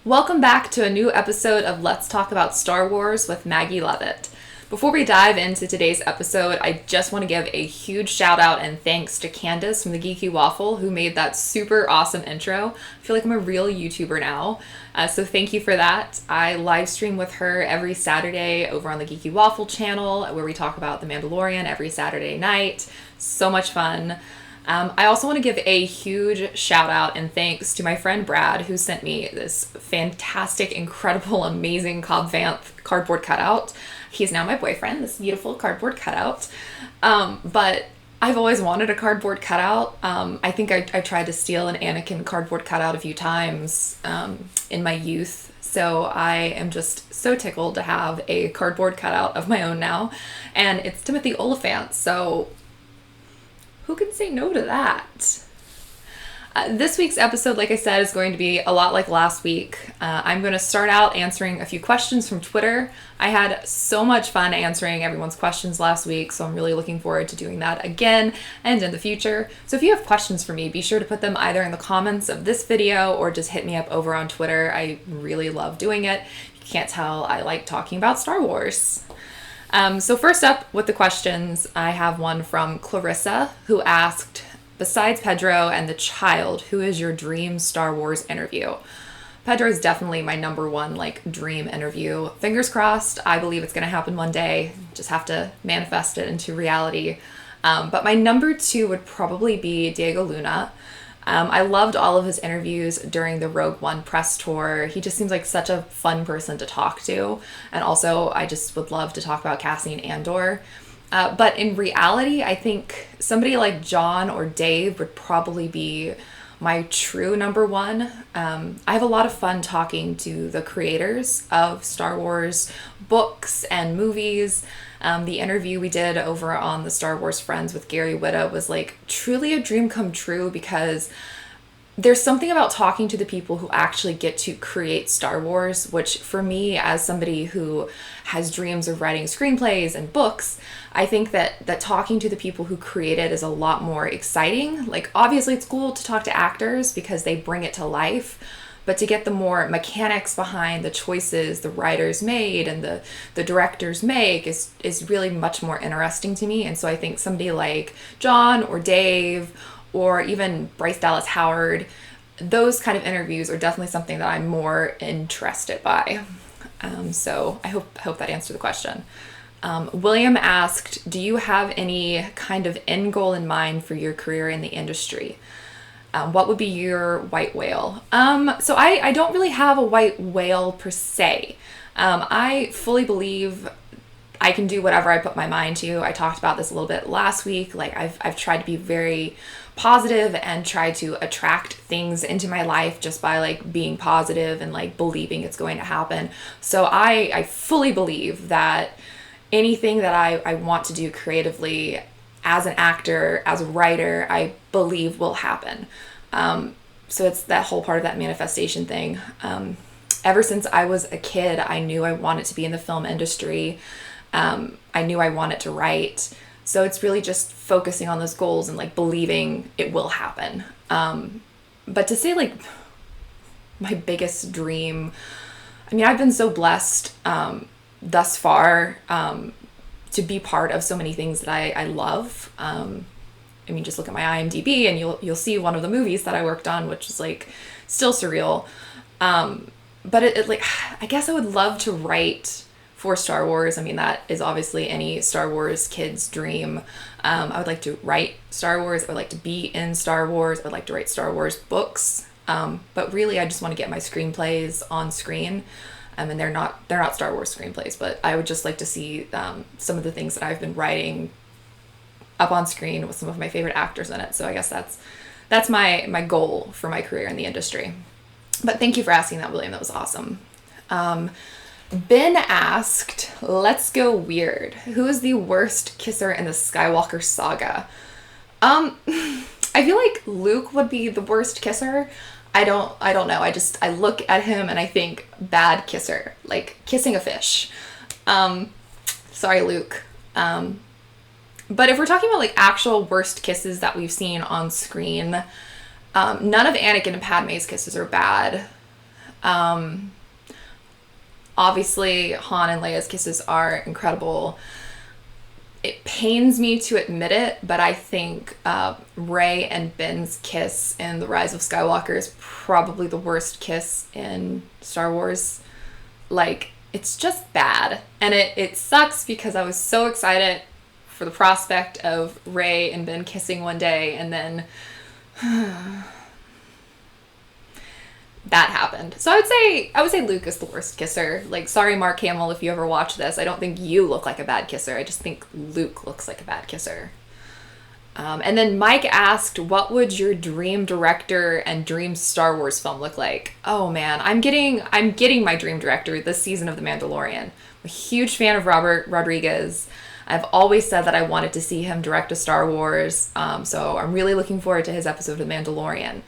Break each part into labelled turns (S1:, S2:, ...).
S1: Welcome back to a new episode of Let's Talk About Star Wars with Maggie Levitt. Before we dive into today's episode, I just want to give a huge shout out and thanks to Candace from the Geeky Waffle who made that super awesome intro. I feel like I'm a real YouTuber now, so thank you for that. I live stream with her every Saturday over on the Geeky Waffle channel where we talk about The Mandalorian every Saturday night. So much fun. I also want to give a huge shout out and thanks to my friend Brad who sent me this fantastic, incredible, amazing Cobb Vanth cardboard cutout. He's now my boyfriend, this beautiful cardboard cutout. But I've always wanted a cardboard cutout. I think I tried to steal an Anakin cardboard cutout a few times in my youth. So I am just so tickled to have a cardboard cutout of my own now. And it's Timothy Oliphant, so who can say no to that? This week's episode, like I said, is going to be a lot like last week. I'm going to start out answering a few questions from Twitter. I had so much fun answering everyone's questions last week, so I'm really looking forward to doing that again and in the future. So if you have questions for me, be sure to put them either in the comments of this video or just hit me up over on Twitter. I really love doing it. You can't tell I like talking about Star Wars. So first up with the questions, I have one from Clarissa who asked, besides Pedro and the child, who is your dream Star Wars interview? Pedro is definitely my number one dream interview. Fingers crossed. I believe it's going to happen one day. Just have to manifest it into reality. But my number two would probably be Diego Luna. I loved all of his interviews during the Rogue One press tour. He just seems like such a fun person to talk to. And also, I just would love to talk about Cassian Andor. But in reality, I think somebody like John or Dave would probably be my true number one. I have a lot of fun talking to the creators of Star Wars books and movies. The interview we did over on the Star Wars Friends with Gary Whitta was truly a dream come true because there's something about talking to the people who actually get to create Star Wars, which for me, as somebody who has dreams of writing screenplays and books, I think that talking to the people who create it is a lot more exciting. Obviously it's cool to talk to actors because they bring it to life, but to get the more mechanics behind the choices the writers made and the directors make is really much more interesting to me. And so I think somebody like John or Dave or even Bryce Dallas Howard, those kind of interviews are definitely something that I'm more interested by. So I hope that answered the question. William asked, do you have any kind of end goal in mind for your career in the industry? What would be your white whale? So I don't really have a white whale per se. I fully believe I can do whatever I put my mind to. I talked about this a little bit last week. I've tried to be very positive and try to attract things into my life just by being positive and believing it's going to happen. So I fully believe that anything that I want to do creatively as an actor, as a writer, I believe will happen. So it's that whole part of that manifestation thing. Ever since I was a kid, I knew I wanted to be in the film industry. I knew I wanted to write. So it's really just focusing on those goals and believing it will happen. But to say my biggest dream, I mean, I've been so blessed thus far to be part of so many things that I love. I mean, just look at my IMDb and you'll see one of the movies that I worked on, which is still surreal. But I guess I would love to write for Star Wars. I mean, that is obviously any Star Wars kid's dream. I would like to write Star Wars. I would like to be in Star Wars. I would like to write Star Wars books. But really, I just want to get my screenplays on screen. And they're not Star Wars screenplays, but I would just like to see some of the things that I've been writing up on screen with some of my favorite actors in it. So I guess that's my goal for my career in the industry. But thank you for asking that, William. That was awesome. Ben asked, let's go weird. Who is the worst kisser in the Skywalker saga? I feel like Luke would be the worst kisser. I don't know. I look at him and I think bad kisser, kissing a fish. Sorry, Luke. But if we're talking about actual worst kisses that we've seen on screen, none of Anakin and Padme's kisses are bad. Obviously, Han and Leia's kisses are incredible. It pains me to admit it, but I think Rey and Ben's kiss in The Rise of Skywalker is probably the worst kiss in Star Wars. Like, it's just bad. And it sucks because I was so excited for the prospect of Rey and Ben kissing one day, and then that happened. So I would say Luke is the worst kisser. Like, sorry, Mark Hamill, if you ever watch this, I don't think you look like a bad kisser. I just think Luke looks like a bad kisser. And then Mike asked, what would your dream director and dream Star Wars film look like? Oh man, I'm getting my dream director this season of The Mandalorian. I'm a huge fan of Robert Rodriguez. I've always said that I wanted to see him direct a Star Wars, so I'm really looking forward to his episode of The Mandalorian.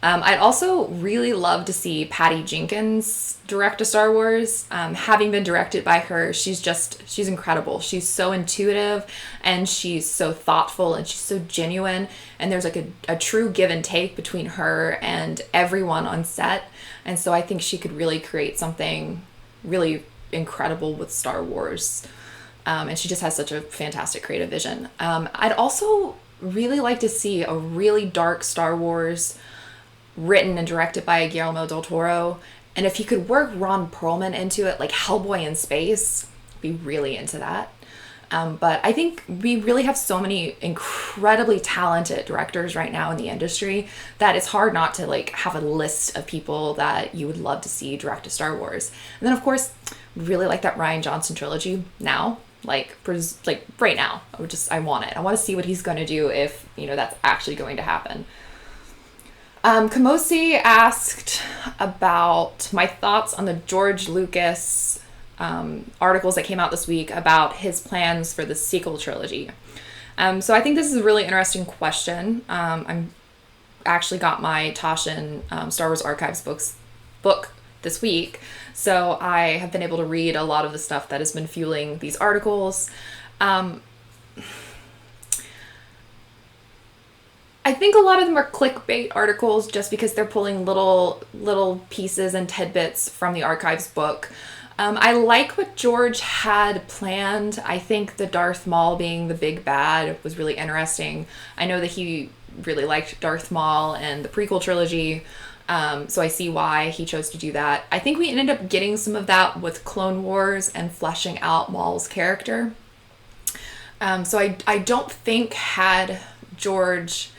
S1: I'd also really love to see Patty Jenkins direct a Star Wars. Having been directed by her, she's incredible. She's so intuitive, and she's so thoughtful, and she's so genuine, and there's like a true give and take between her and everyone on set, and so I think she could really create something really incredible with Star Wars, and she just has such a fantastic creative vision. I'd also really like to see a really dark Star Wars written and directed by Guillermo del Toro, and if he could work Ron Perlman into it, like Hellboy in space, I'd be really into that. But I think we really have so many incredibly talented directors right now in the industry that it's hard not to like have a list of people that you would love to see direct a Star Wars. And then of course, really like that Rian Johnson trilogy now, like right now. I want it. I want to see what he's going to do if, that's actually going to happen. Kamosi asked about my thoughts on the George Lucas articles that came out this week about his plans for the sequel trilogy. So I think this is a really interesting question. I'm actually got my Toshin Star Wars Archives book this week, so I have been able to read a lot of the stuff that has been fueling these articles. I think a lot of them are clickbait articles just because they're pulling little pieces and tidbits from the archives book. I like what George had planned. I think the Darth Maul being the big bad was really interesting. I know that he really liked Darth Maul and the prequel trilogy, so I see why he chose to do that. I think we ended up getting some of that with Clone Wars and fleshing out Maul's character. So I don't think had George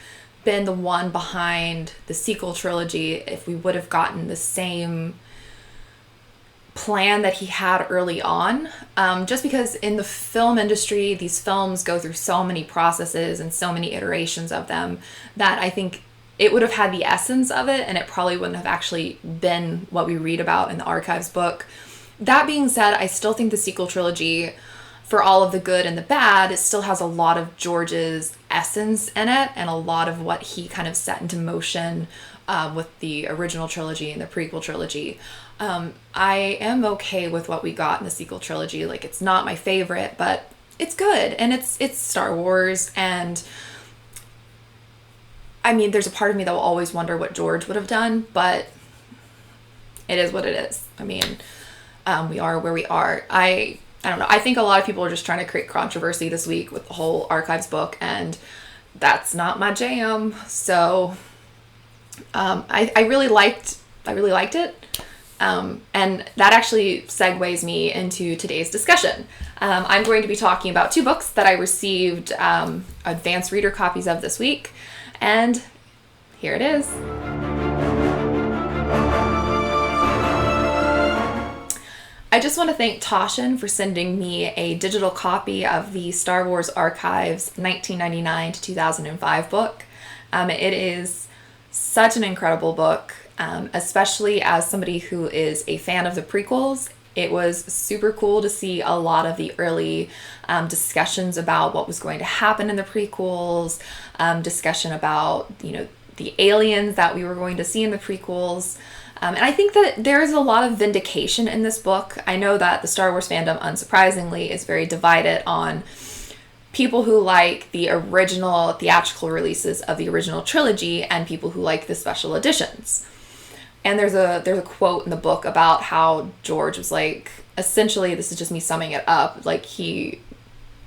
S1: been the one behind the sequel trilogy, if we would have gotten the same plan that he had early on, just because in the film industry, these films go through so many processes and so many iterations of them that I think it would have had the essence of it, and it probably wouldn't have actually been what we read about in the archives book. That being said, I still think the sequel trilogy, for all of the good and the bad, it still has a lot of George's essence in it and a lot of what he kind of set into motion with the original trilogy and the prequel trilogy. I am okay with what we got in the sequel trilogy. Like, it's not my favorite, but it's good, and it's Star Wars, and I mean, there's a part of me that will always wonder what George would have done, but it is what it is. I mean, we are where we are. I don't know. I think a lot of people are just trying to create controversy this week with the whole archives book, and that's not my jam. So I really liked it. And that actually segues me into today's discussion. I'm going to be talking about two books that I received advanced reader copies of this week, and here it is. I just want to thank Toshin for sending me a digital copy of the Star Wars Archives 1999 to 2005 book. It is such an incredible book, especially as somebody who is a fan of the prequels. It was super cool to see a lot of the early discussions about what was going to happen in the prequels, discussion about, the aliens that we were going to see in the prequels. And I think that there is a lot of vindication in this book. I know that the Star Wars fandom, unsurprisingly, is very divided on people who like the original theatrical releases of the original trilogy and people who like the special editions. And there's a quote in the book about how George was like, essentially, this is just me summing it up, like he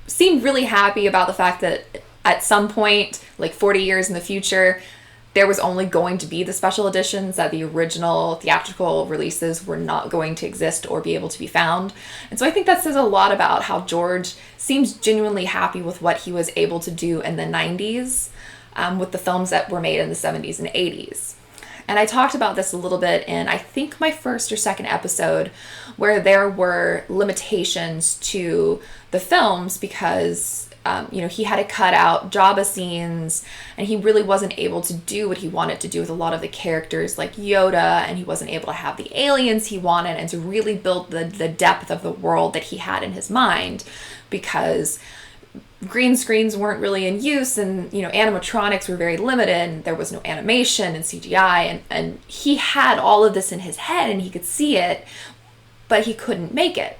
S1: seemed really happy about the fact that at some point, like 40 years in the future, there was only going to be the special editions, that the original theatrical releases were not going to exist or be able to be found. And so I think that says a lot about how George seems genuinely happy with what he was able to do in the 90s with the films that were made in the 70s and 80s. And I talked about this a little bit in, I think, my first or second episode, where there were limitations to the films because, he had to cut out Jabba scenes, and he really wasn't able to do what he wanted to do with a lot of the characters like Yoda, and he wasn't able to have the aliens he wanted and to really build the depth of the world that he had in his mind, because green screens weren't really in use, and animatronics were very limited, and there was no animation and CGI, and he had all of this in his head and he could see it, but he couldn't make it.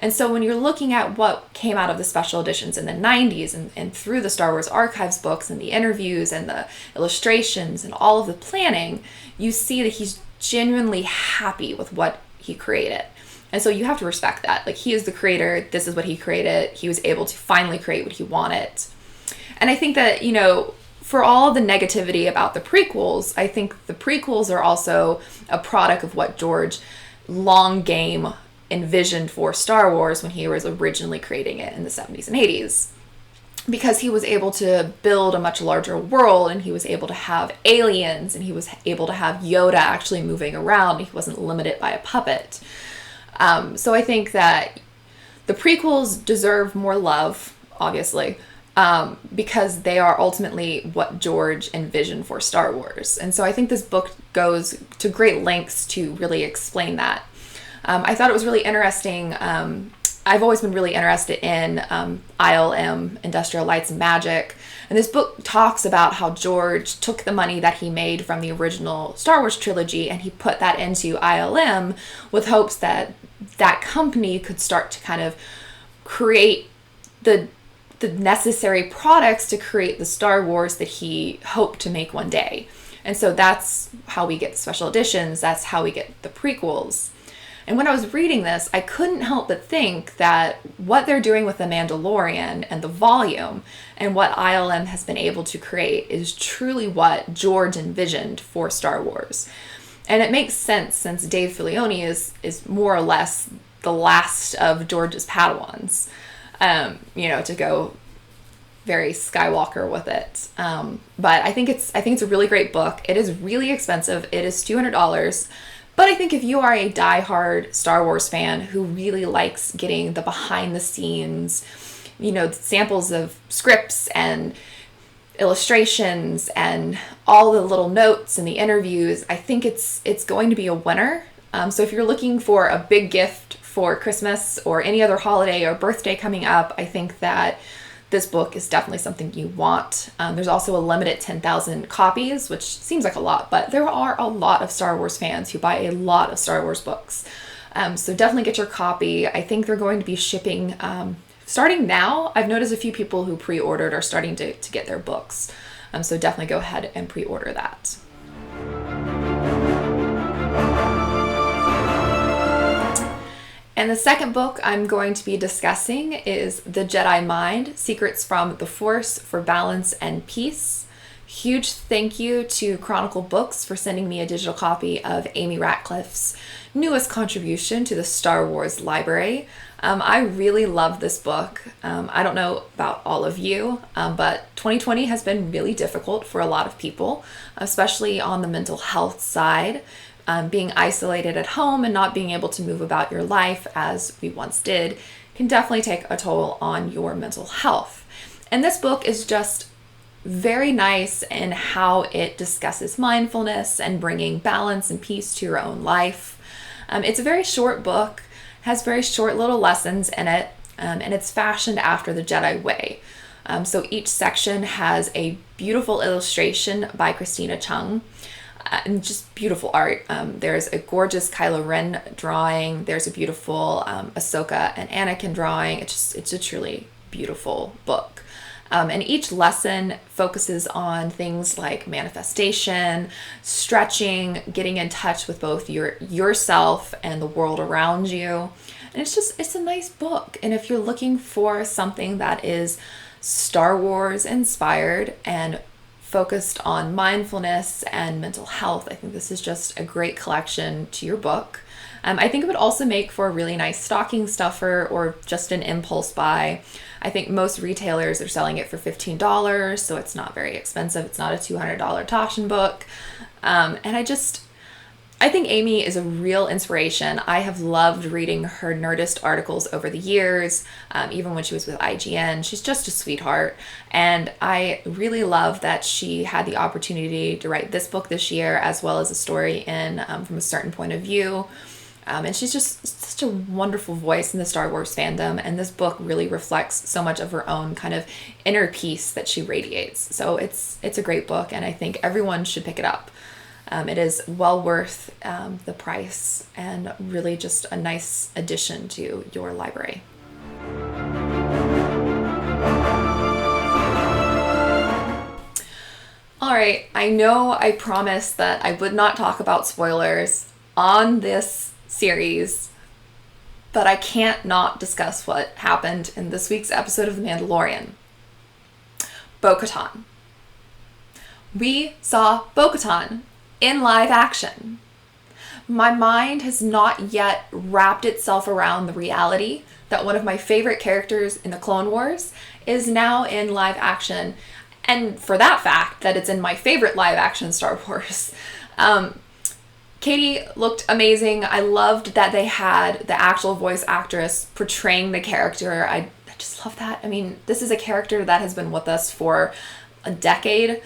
S1: And so when you're looking at what came out of the special editions in the 90s and through the Star Wars Archives books and the interviews and the illustrations and all of the planning, you see that he's genuinely happy with what he created. And so you have to respect that. Like, he is the creator. This is what he created. He was able to finally create what he wanted. And I think that, for all the negativity about the prequels, I think the prequels are also a product of what George long game envisioned for Star Wars when he was originally creating it in the 70s and 80s. Because he was able to build a much larger world, and he was able to have aliens, and he was able to have Yoda actually moving around. He wasn't limited by a puppet. So I think that the prequels deserve more love, obviously, because they are ultimately what George envisioned for Star Wars. And so I think this book goes to great lengths to really explain that. I thought it was really interesting. I've always been really interested in ILM, Industrial Lights and Magic. And this book talks about how George took the money that he made from the original Star Wars trilogy and he put that into ILM with hopes that that company could start to kind of create the necessary products to create the Star Wars that he hoped to make one day. And so that's how we get the special editions. That's how we get the prequels. And when I was reading this, I couldn't help but think that what they're doing with The Mandalorian and the volume and what ILM has been able to create is truly what George envisioned for Star Wars. And it makes sense since Dave Filoni is more or less the last of George's Padawans, to go very Skywalker with it. But I think it's a really great book. It is really expensive. It is $200. But I think if you are a diehard Star Wars fan who really likes getting the behind the scenes, samples of scripts and illustrations and all the little notes and the interviews, I think it's going to be a winner. So if you're looking for a big gift for Christmas or any other holiday or birthday coming up, I think that this book is definitely something you want. There's also a limited 10,000 copies, which seems like a lot, but there are a lot of Star Wars fans who buy a lot of Star Wars books. So definitely get your copy. I think they're going to be shipping starting now. I've noticed a few people who pre-ordered are starting to get their books. So definitely go ahead and pre-order that. And the second book I'm going to be discussing is The Jedi Mind, Secrets from the Force for Balance and Peace. Huge thank you to Chronicle Books for sending me a digital copy of Amy Ratcliffe's newest contribution to the Star Wars library. I really love this book. I don't know about all of you, but 2020 has been really difficult for a lot of people, especially on the mental health side. Being isolated at home and not being able to move about your life as we once did can definitely take a toll on your mental health. And this book is just very nice in how it discusses mindfulness and bringing balance and peace to your own life. It's a very short book, has very short little lessons in it, and it's fashioned after the Jedi way. So each section has a beautiful illustration by Christina Chung. And just beautiful art. There's a gorgeous Kylo Ren drawing. There's a beautiful Ahsoka and Anakin drawing. It's a truly beautiful book. And each lesson focuses on things like manifestation, stretching, getting in touch with both yourself and the world around you. And it's a nice book. And if you're looking for something that is Star Wars inspired and focused on mindfulness and mental health, I think this is just a great collection to your book. I think it would also make for a really nice stocking stuffer or just an impulse buy. I think most retailers are selling it for $15, so it's not very expensive. It's not a $200 Taschen book. And I think Amy is a real inspiration. I have loved reading her Nerdist articles over the years, even when she was with IGN. She's just a sweetheart. And I really love that she had the opportunity to write this book this year, as well as a story in From a Certain Point of View. And she's just such a wonderful voice in the Star Wars fandom. And this book really reflects so much of her own kind of inner peace that she radiates. So it's a great book, and I think everyone should pick it up. It is well worth the price and really just a nice addition to your library. All right, I know I promised that I would not talk about spoilers on this series, but I can't not discuss what happened in this week's episode of The Mandalorian. Bo-Katan. We saw Bo-Katan in live action. My mind has not yet wrapped itself around the reality that one of my favorite characters in the Clone Wars is now in live action, and for that fact, that it's in my favorite live action Star Wars. Katie looked amazing. I loved that they had the actual voice actress portraying the character. I just love that. I mean, this is a character that has been with us for a decade,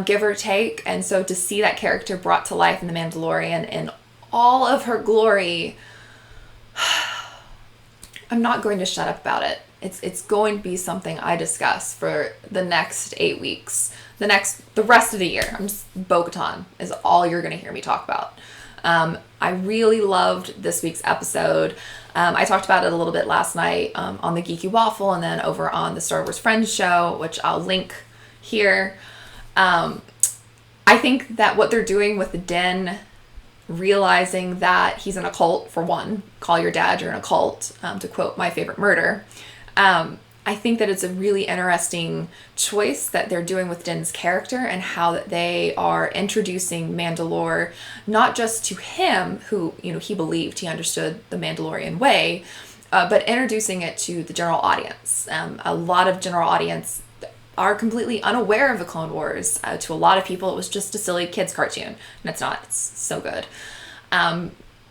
S1: give or take. And so to see that character brought to life in The Mandalorian in all of her glory, I'm not going to shut up about it. It's going to be something I discuss for the next 8 weeks. The rest of the year. Bo-Katan is all you're going to hear me talk about. I really loved this week's episode. I talked about it a little bit last night on the Geeky Waffle, and then over on the Star Wars Friends show, which I'll link here. I think that what they're doing with the Din, realizing that he's in a cult, for one, call your dad, you're in a cult, to quote My Favorite Murder. I think that it's a really interesting choice that they're doing with Din's character, and how that they are introducing Mandalore, not just to him, who, he believed he understood the Mandalorian way, but introducing it to the general audience. A lot of general audience are completely unaware of the Clone Wars. To a lot of people, it was just a silly kids cartoon, and it's not. It's so good.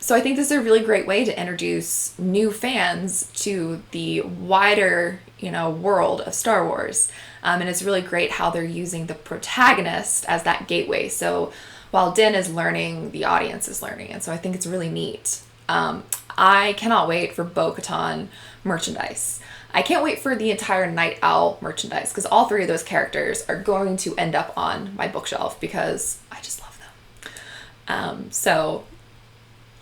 S1: So I think this is a really great way to introduce new fans to the wider, world of Star Wars. And it's really great how they're using the protagonist as that gateway. So while Din is learning, the audience is learning. And so I think it's really neat. I cannot wait for Bo-Katan merchandise. I can't wait for the entire Night Owl merchandise, because all three of those characters are going to end up on my bookshelf because I just love them. So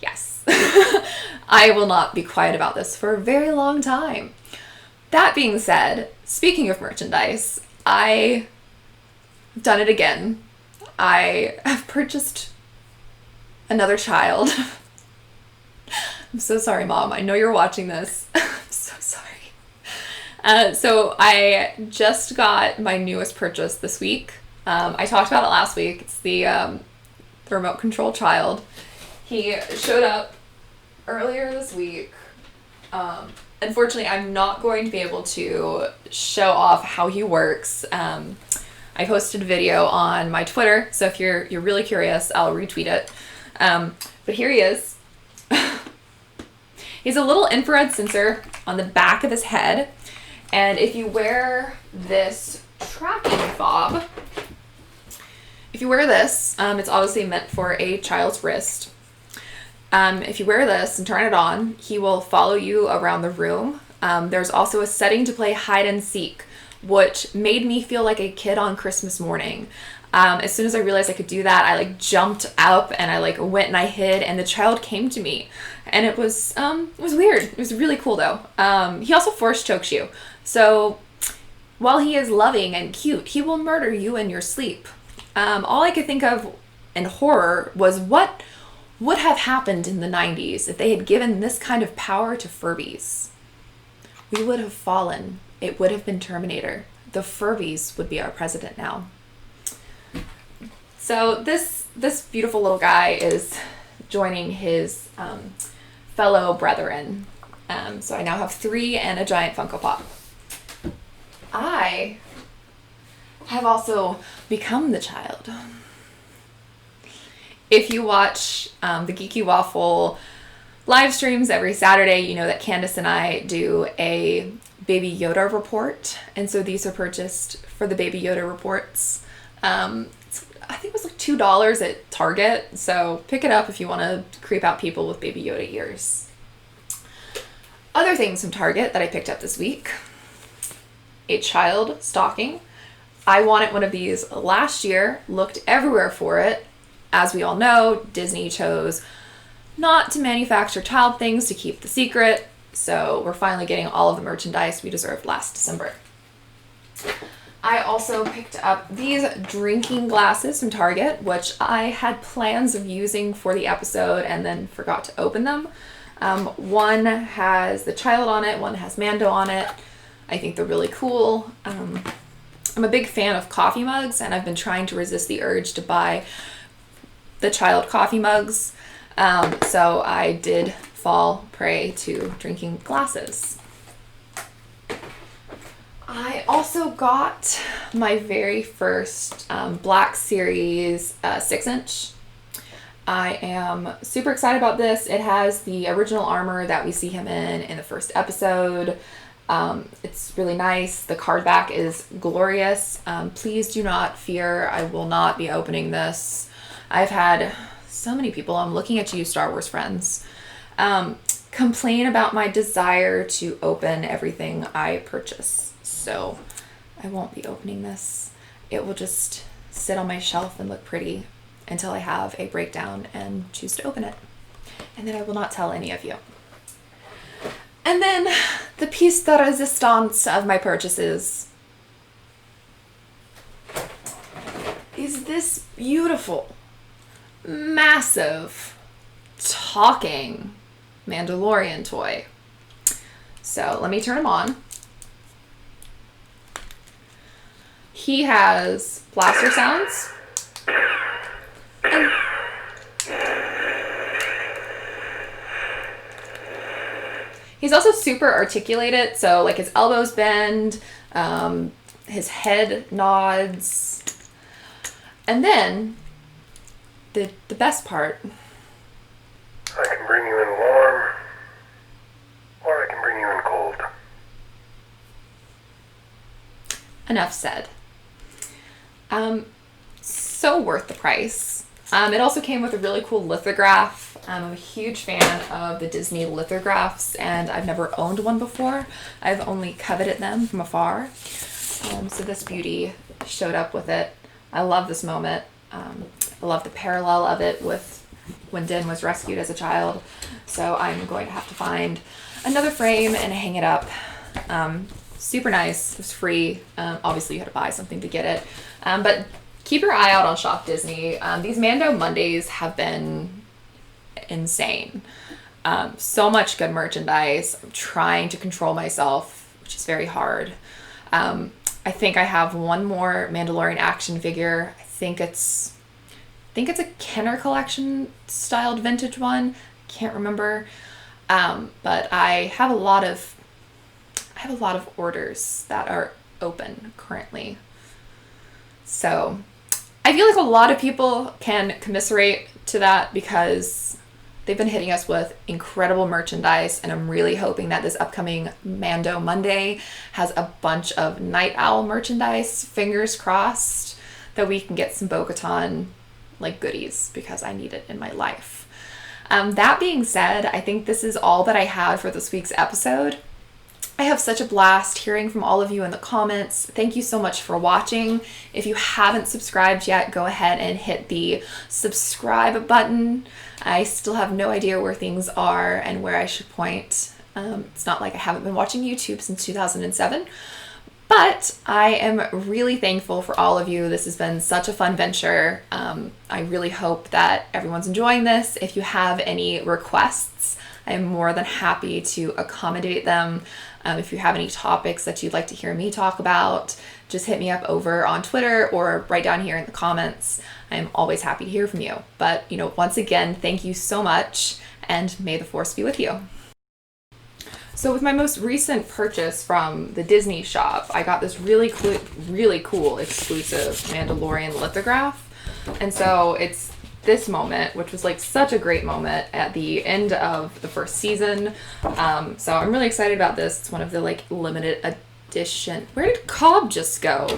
S1: yes, I will not be quiet about this for a very long time. That being said, speaking of merchandise, I've done it again. I have purchased another child. I'm so sorry, Mom. I know you're watching this. I'm so sorry. So I just got my newest purchase this week. I talked about it last week. It's the remote control child. He showed up earlier this week. Unfortunately, I'm not going to be able to show off how he works. I posted a video on my Twitter, so if you're really curious, I'll retweet it. But here he is. He's a little infrared sensor on the back of his head, and if you wear this tracking fob, if you wear this, it's obviously meant for a child's wrist. If you wear this and turn it on, he will follow you around the room. There's also a setting to play hide and seek, which made me feel like a kid on Christmas morning. As soon as I realized I could do that, I jumped up and I went and I hid, and the child came to me, and it was weird. It was really cool though. He also force chokes you. So while he is loving and cute, he will murder you in your sleep. All I could think of in horror was what would have happened in the 90s if they had given this kind of power to Furbies. We would have fallen. It would have been Terminator. The Furbies would be our president now. So this beautiful little guy is joining his fellow brethren. So I now have 3 and a giant Funko Pop. I have also become the child. If you watch the Geeky Waffle live streams every Saturday, you know that Candace and I do a Baby Yoda report. And so these are purchased for the Baby Yoda reports. I think it was like $2 at Target. So pick it up if you want to creep out people with Baby Yoda ears. Other things from Target that I picked up this week. A child stocking. I wanted one of these last year, looked everywhere for it. As we all know, Disney chose not to manufacture child things to keep the secret, so we're finally getting all of the merchandise we deserved last December. I also picked up these drinking glasses from Target, which I had plans of using for the episode and then forgot to open them. One has the child on it, one has Mando on it. I think they're really cool. I'm a big fan of coffee mugs, and I've been trying to resist the urge to buy the child coffee mugs. So I did fall prey to drinking glasses. I also got my very first Black Series 6-inch. I am super excited about this. It has the original armor that we see him in the first episode. It's really nice. The card back is glorious. Please do not fear. I will not be opening this. I've had so many people, I'm looking at you, Star Wars friends, complain about my desire to open everything I purchase. So I won't be opening this. It will just sit on my shelf and look pretty until I have a breakdown and choose to open it. And then I will not tell any of you. And then the piece de resistance of my purchases is this beautiful, massive, talking Mandalorian toy. So let me turn him on. He has blaster sounds. And he's also super articulated, so like his elbows bend, his head nods. And then the best part.
S2: I can bring you in warm, or I can bring you in cold.
S1: Enough said. So worth the price. It also came with a really cool lithograph. I'm a huge fan of the Disney lithographs, and I've never owned one before. I've only coveted them from afar. So this beauty showed up with it. I love this moment. I love the parallel of it with when Din was rescued as a child. So I'm going to have to find another frame and hang it up. Super nice. It was free. Obviously you had to buy something to get it. But keep your eye out on Shop Disney. These Mando Mondays have been insane. So much good merchandise. I'm trying to control myself, which is very hard. I think I have one more Mandalorian action figure. I think it's a Kenner collection styled vintage one. Can't remember. But I have a lot of orders that are open currently. So I feel like a lot of people can commiserate to that because they've been hitting us with incredible merchandise, and I'm really hoping that this upcoming Mando Monday has a bunch of Night Owl merchandise. Fingers crossed that we can get some Bo-Katan like goodies because I need it in my life. That being said, I think this is all that I had for this week's episode. I have such a blast hearing from all of you in the comments. Thank you so much for watching. If you haven't subscribed yet, go ahead and hit the subscribe button. I still have no idea where things are and where I should point. It's not like I haven't been watching YouTube since 2007, But I am really thankful for all of you. This has been such a fun venture. I really hope that everyone's enjoying this. If you have any requests, I am more than happy to accommodate them. If you have any topics that you'd like to hear me talk about, just hit me up over on Twitter or right down here in the comments. I'm always happy to hear from you. But, once again, thank you so much, and may the Force be with you. So with my most recent purchase from the Disney shop, I got this really cool exclusive Mandalorian lithograph. And so it's this moment, which was like such a great moment at the end of the first season. So I'm really excited about this. It's one of the like limited edition. Where did Cobb just go?